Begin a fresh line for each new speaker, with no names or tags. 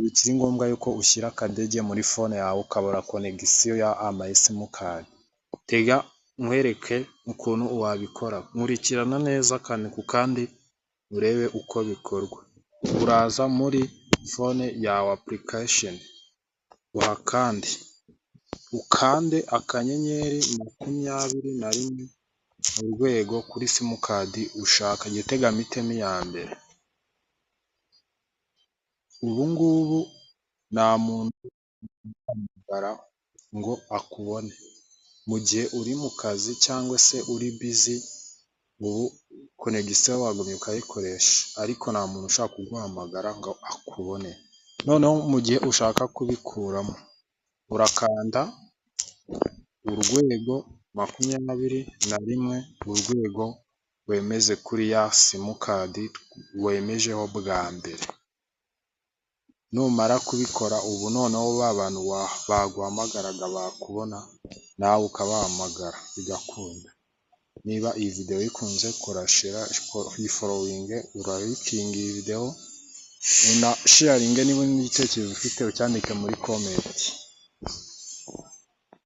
bikiri ngombwa yuko ushyira akadege muri phone yawe ukabura connection ya simukadi. Tega nkwereke ukuntu wabikora, nkurikirana neza akantu ku kandi urebe uko bikorwa. Uraza muri phone yawe application uhakande, ukande akanyenyeri 21 urwego kuri simukadi ushaka, jya utegamo iteme iya mbere. Ubu ngubu nta muntu uhamagara ngo akubone mu gihe uri mu kazi cyangwa se uri busy. Ubu connection wagumya ukayikoresha ariko nta muntu ushaka kuguhamagara ngo akubone. Noneho mu gihe ushaka kubikuramo urakanda urwego 21 urwego wemeze kuri ya simukadi wemejeho bwa mbere. Numara kubikora ubu noneho ba bantu baguhamagaraga bakubona nawe ukabahamagara bigakunda. Niba iyi video ikunze kora share, following, uralikinga iyi video, una sharing niba n'igitekerezo ufite ucyandike muri comment.